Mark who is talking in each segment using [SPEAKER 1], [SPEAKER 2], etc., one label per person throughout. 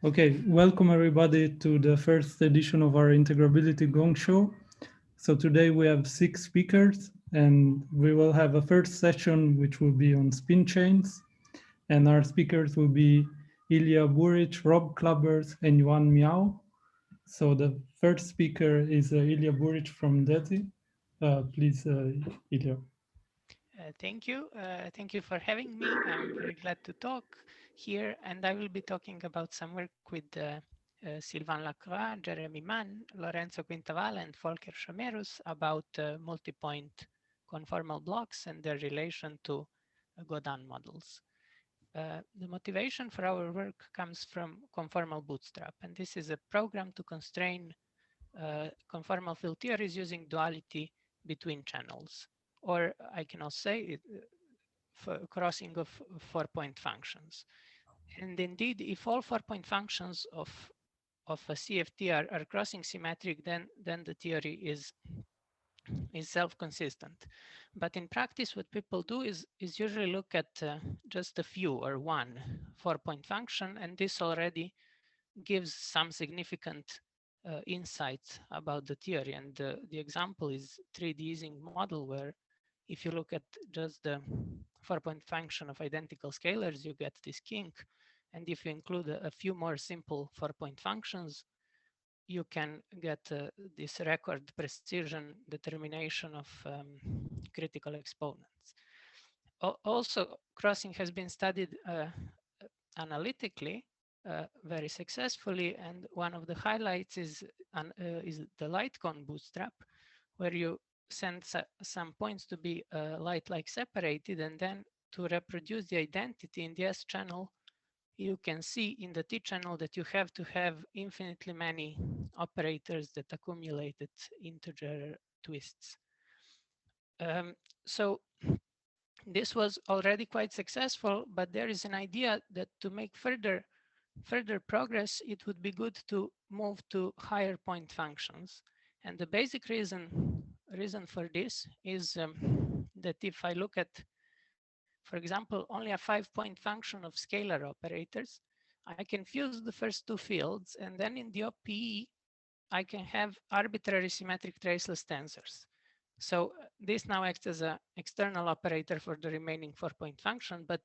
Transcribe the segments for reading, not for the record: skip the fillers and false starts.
[SPEAKER 1] Okay, welcome everybody to the first edition of our Integrability Gong Show. So today we have 6 speakers and we will have a first session which will be on spin chains. And our speakers will be Ilija Buric, Rob Klubbers and Yuan Miao. So the first speaker is Ilija Buric from DESI. Please, Ilija.
[SPEAKER 2] Thank you. Thank you for having me. I'm very glad to talk here, and I will be talking about some work with Sylvain Lacroix, Jeremy Mann, Lorenzo Quintavalle, and Volker Schomerus about multipoint conformal blocks and their relation to Gaudin models. The motivation for our work comes from conformal bootstrap, and this is a program to constrain conformal field theories using duality between channels. Or I can also say it, for crossing of 4-point functions. And indeed, if all 4-point functions of a CFT are crossing symmetric, then the theory is self-consistent. But in practice, what people do is usually look at just a few or one 4-point function, and this already gives some significant insights about the theory. And the example is 3D Ising model, where if you look at just the 4-point function of identical scalars, you get this kink. And if you include a few more simple 4-point functions, you can get this record precision determination of critical exponents. Also, crossing has been studied analytically very successfully, and one of the highlights is the light cone bootstrap, where you send some points to be light-like separated, and then to reproduce the identity in the S channel, you can see in the T channel that you have to have infinitely many operators that accumulated integer twists. So this was already quite successful, but there is an idea that to make further progress, it would be good to move to higher point functions. And the basic reason for this is that if I look at, for example, only a 5-point function of scalar operators, I can fuse the first two fields, and then in the OPE, I can have arbitrary symmetric traceless tensors. So this now acts as an external operator for the remaining 4-point function, but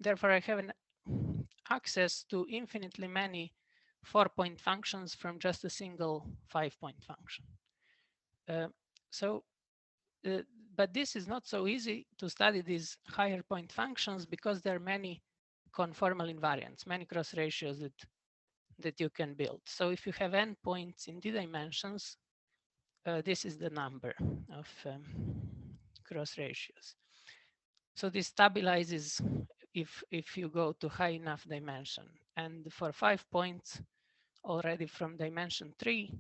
[SPEAKER 2] therefore I have an access to infinitely many 4-point functions from just a single 5-point function. But this is not so easy to study these higher point functions because there are many conformal invariants, many cross ratios that you can build. So if you have n points in d dimensions, this is the number of cross ratios. So this stabilizes if you go to high enough dimension. And for 5 points, already from dimension 3,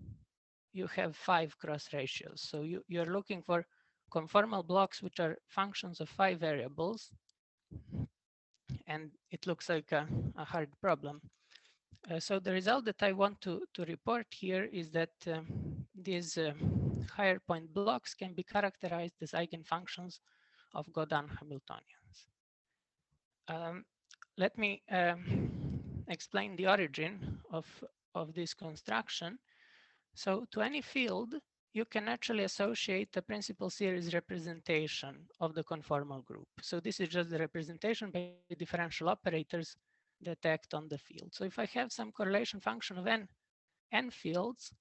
[SPEAKER 2] you have 5 cross ratios. So you're looking for conformal blocks which are functions of 5 variables. And it looks like a hard problem. So the result that I want to report here is that these higher point blocks can be characterized as eigenfunctions of Gaudin Hamiltonians. Let me explain the origin of this construction. So to any field, you can actually associate the principal series representation of the conformal group. So this is just the representation by differential operators that act on the field. So if I have some correlation function of n fields,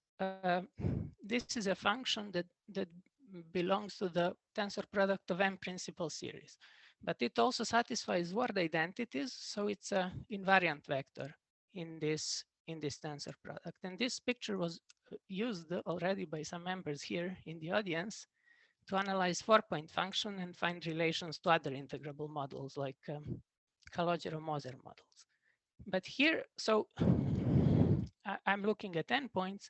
[SPEAKER 2] this is a function that belongs to the tensor product of n principal series. But it also satisfies word identities, so it's an invariant vector in this tensor product. And this picture was used already by some members here in the audience to analyze 4-point function and find relations to other integrable models like Calogero-Moser models. But here, so I'm looking at endpoints.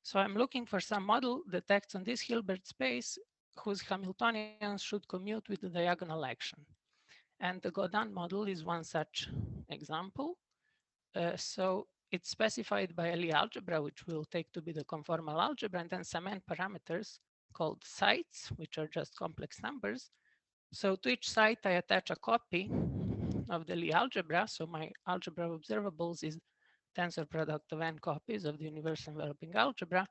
[SPEAKER 2] So I'm looking for some model that acts on this Hilbert space whose Hamiltonians should commute with the diagonal action. And the Gaudin model is one such example. So it's specified by a Lie algebra, which we'll take to be the conformal algebra, and then some n parameters called sites, which are just complex numbers. So to each site, I attach a copy of the Lie algebra. So my algebra of observables is tensor product of n copies of the universal enveloping algebra.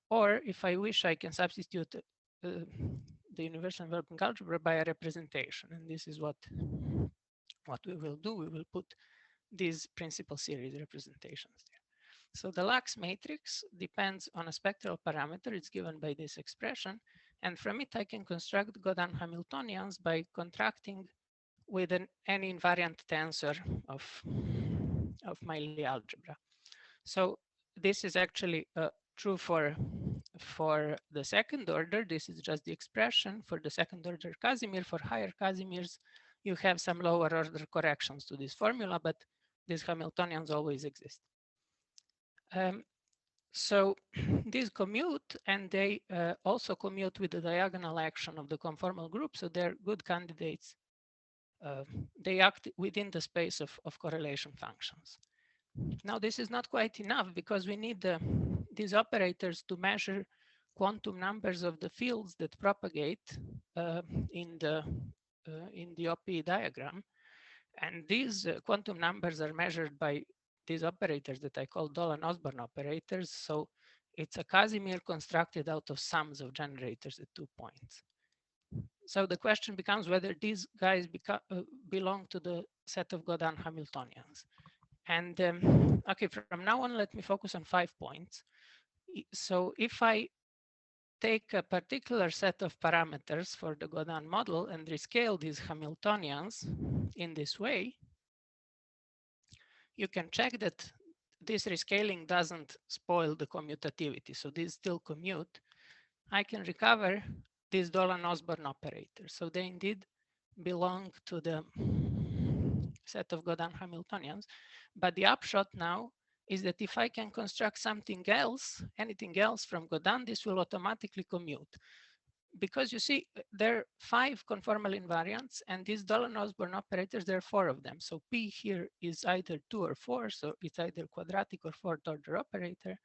[SPEAKER 2] Or if I wish, I can substitute the universal enveloping algebra by a representation. And this is what we will do. We will put these principal series representations there. So the Lax matrix depends on a spectral parameter. It's given by this expression. And from it, I can construct Gaudin Hamiltonians by contracting with an invariant tensor of my Lie algebra. So this is actually true for the second order. This is just the expression for the second order Casimir. For higher Casimirs, you have some lower order corrections to this formula, but these Hamiltonians always exist. So these commute, and they also commute with the diagonal action of the conformal group. So they're good candidates. They act within the space of correlation functions. Now, this is not quite enough because we need these operators to measure quantum numbers of the fields that propagate in the OP diagram. And these quantum numbers are measured by these operators that I call Dolan-Osborn operators. So it's a Casimir constructed out of sums of generators at 2 points. So the question becomes whether these guys belong to the set of Gaudin Hamiltonians. And okay, from now on, let me focus on 5 points. So if I take a particular set of parameters for the Gaudin model and rescale these Hamiltonians in this way, you can check that this rescaling doesn't spoil the commutativity. So these still commute. I can recover these Dolan-Osborn operators. So they indeed belong to the set of Gaudin Hamiltonians. But the upshot now is that if I can construct something else, anything else from Gaudin, this will automatically commute. Because you see, there are 5 conformal invariants, and these Dolan-Osborn operators, there are 4 of them. So P here is either 2 or 4, so it's either quadratic or 4th order operator.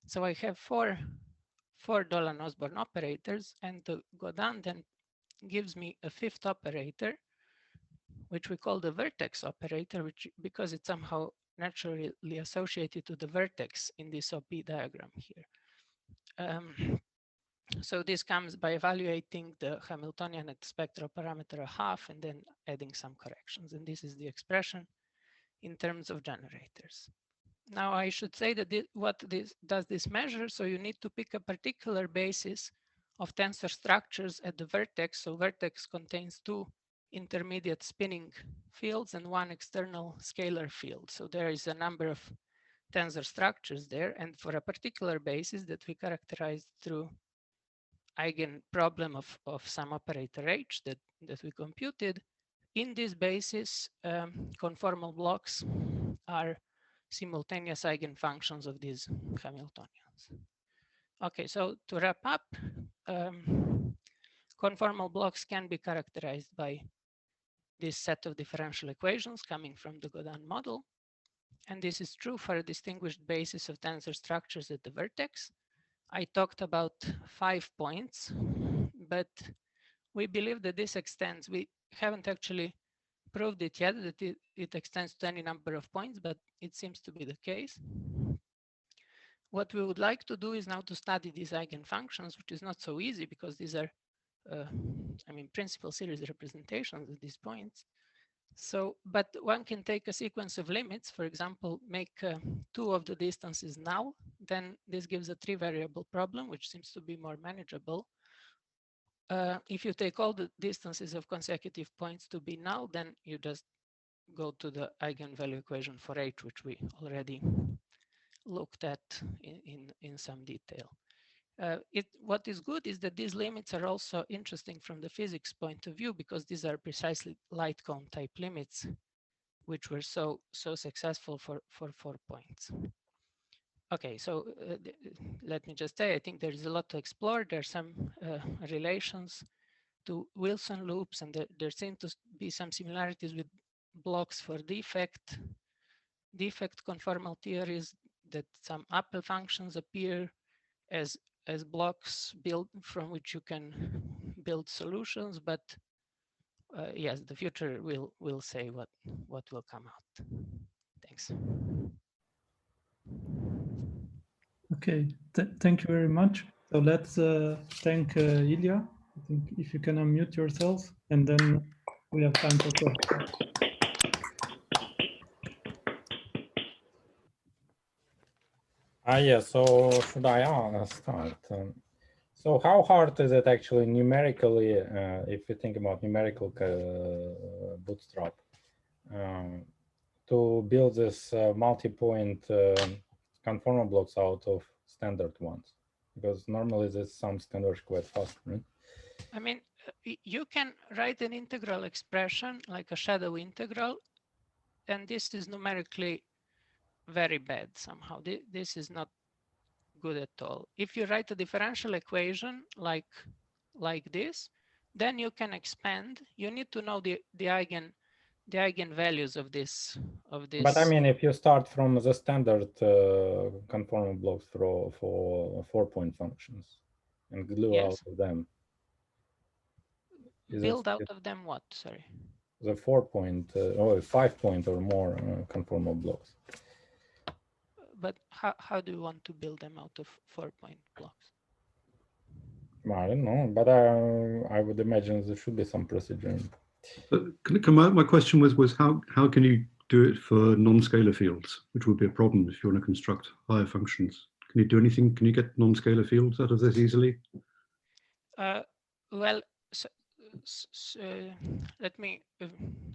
[SPEAKER 2] So I have 4 Dolan-Osborn operators, and the Gaudin then gives me a 5th operator, which we call the vertex operator, which because it's somehow naturally associated to the vertex in this OP diagram here. So this comes by evaluating the Hamiltonian at spectral parameter 1/2 and then adding some corrections. And this is the expression in terms of generators. Now I should say that what does this measure? So you need to pick a particular basis of tensor structures at the vertex. So vertex contains 2 intermediate spinning fields and 1 external scalar field. So there is a number of tensor structures there. And for a particular basis that we characterized through eigen problem of some operator H that we computed, in this basis, conformal blocks are simultaneous eigenfunctions of these Hamiltonians. Okay, so to wrap up, conformal blocks can be characterized by this set of differential equations coming from the Gaudin model. And this is true for a distinguished basis of tensor structures at the vertex. I talked about 5 points, but we believe that this extends. We haven't actually proved it yet that it extends to any number of points, but it seems to be the case. What we would like to do is now to study these eigenfunctions, which is not so easy because these are, principal series representations at these points. So, but one can take a sequence of limits, for example, make 2 of the distances null, then this gives a 3-variable problem, which seems to be more manageable. If you take all the distances of consecutive points to be null, then you just go to the eigenvalue equation for H, which we already looked at in some detail. What is good is that these limits are also interesting from the physics point of view because these are precisely light cone type limits, which were so successful for 4 points. Okay, so let me just say, I think there's a lot to explore. There's some relations to Wilson loops, and there seem to be some similarities with blocks for defect conformal theories, that some Appel functions appear as blocks built from which you can build solutions, but yes, the future will say what will come out. Thanks.
[SPEAKER 1] Okay, thank you very much. So let's thank Ilija. I think if you can unmute yourself, and then we have time for questions.
[SPEAKER 3] Yeah, so should I start? So how hard is it actually numerically, if you think about numerical bootstrap, to build this multi-point conformal blocks out of standard ones? Because normally this sums converge quite fast, right?
[SPEAKER 2] I mean, you can write an integral expression like a shadow integral, and this is numerically very bad somehow. This is not good at all. If you write a differential equation like this, then you can expand. You need to know the eigenvalues of this.
[SPEAKER 3] But I mean, if you start from the standard conformal blocks for 4-point functions and glue out of them.
[SPEAKER 2] Build out of them what? Sorry.
[SPEAKER 3] The 4-point or 5-point or more conformal blocks.
[SPEAKER 2] But how do you want to build them out of 4-point blocks?
[SPEAKER 3] I don't know, but I would imagine there should be some procedure.
[SPEAKER 4] My question was how can you do it for non-scalar fields, which would be a problem if you want to construct higher functions? Can you do anything? Can you get non-scalar fields out of this easily?
[SPEAKER 2] Well, let me.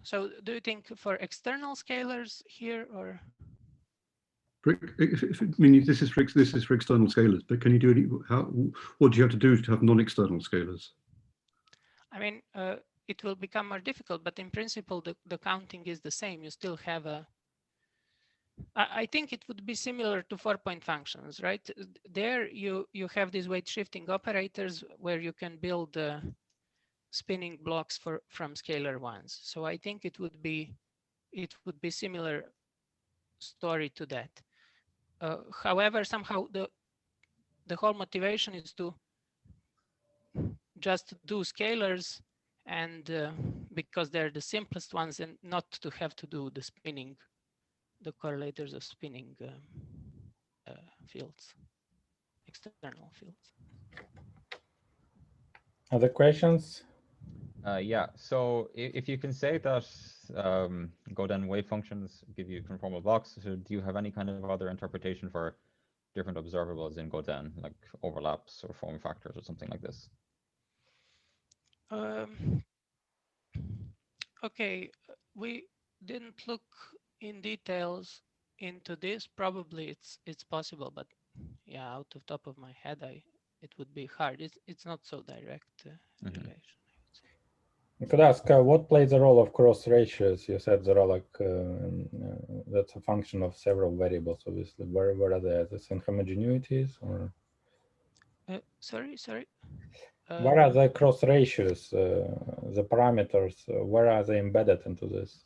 [SPEAKER 2] So, do you think for external scalars here, or?
[SPEAKER 4] I mean, this is for external scalars, but can you do any? What do you have to do to have non-external scalars?
[SPEAKER 2] I mean, it will become more difficult, but in principle, the counting is the same. You still have a. I think it would be similar to 4-point functions, right? There, you have these weight shifting operators where you can build spinning blocks from scalar ones. So I think it would be similar story to that. However, somehow the whole motivation is to just do scalars, and because they're the simplest ones, and not to have to do the spinning, the correlators of spinning fields, external fields.
[SPEAKER 3] Other questions?
[SPEAKER 5] Yeah, so if you can say that Gaudin wave functions give you conformal blocks, so do you have any kind of other interpretation for different observables in Gaudin, like overlaps or form factors or something like this?
[SPEAKER 2] Okay, we didn't look in details into this. Probably it's possible, but yeah, out of top of my head, it would be hard. It's not so direct relation.
[SPEAKER 3] I could ask what plays the role of cross ratios? You said there are like that's a function of several variables. Obviously, where are they? Are this in homogeneities or?
[SPEAKER 2] Sorry.
[SPEAKER 3] Where are the cross ratios? The parameters? Where are they embedded into this?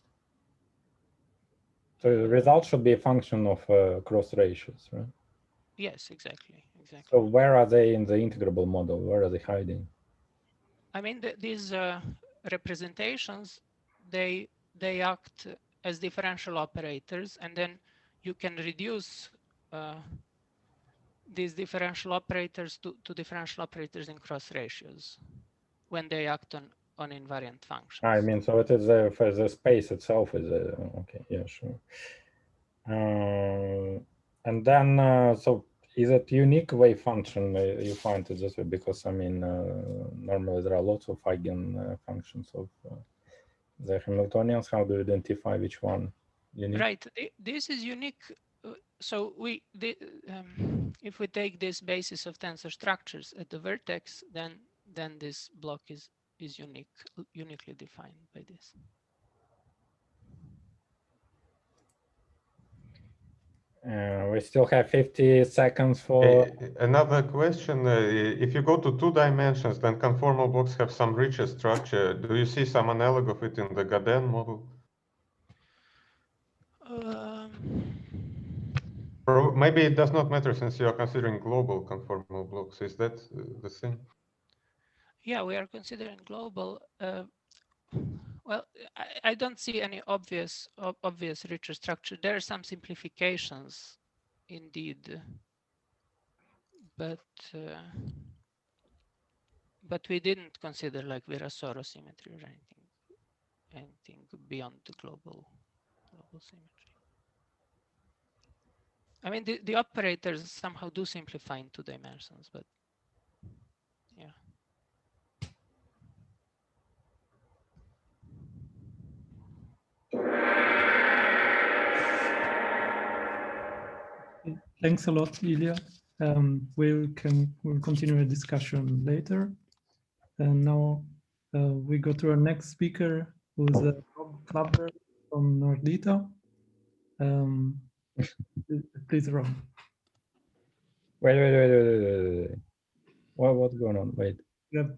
[SPEAKER 3] So the result should be a function of cross ratios, right?
[SPEAKER 2] Yes, exactly.
[SPEAKER 3] So where are they in the integrable model? Where are they hiding?
[SPEAKER 2] I mean, these representations, they act as differential operators, and then you can reduce these differential operators to differential operators in cross ratios when they act on invariant functions.
[SPEAKER 3] I mean, so it is for the space itself is okay. Yeah, sure. And then so is it unique wave function you find it this way? Because I mean, normally there are lots of eigen functions of the Hamiltonians. How do you identify which one unique?
[SPEAKER 2] Right. This is unique. So if we take this basis of tensor structures at the vertex, then this block is uniquely defined by this.
[SPEAKER 3] We still have 50 seconds for
[SPEAKER 6] another question. If you go to 2 dimensions, then conformal blocks have some richer structure. Do you see some analog of it in the Gaudin model? Maybe it does not matter since you are considering global conformal blocks. Is that the thing?
[SPEAKER 2] Yeah, we are considering global. Well, I don't see any obvious richer structure. There are some simplifications, indeed, but we didn't consider like Virasoro symmetry or anything beyond the global symmetry. I mean, the operators somehow do simplify in 2 dimensions, but yeah.
[SPEAKER 1] Thanks a lot, Ilija. We'll continue the discussion later. And now we go to our next speaker, who's Rob Klapper from Nordita. Please, Rob.
[SPEAKER 3] Wait. What's going on? Wait.
[SPEAKER 1] Yep.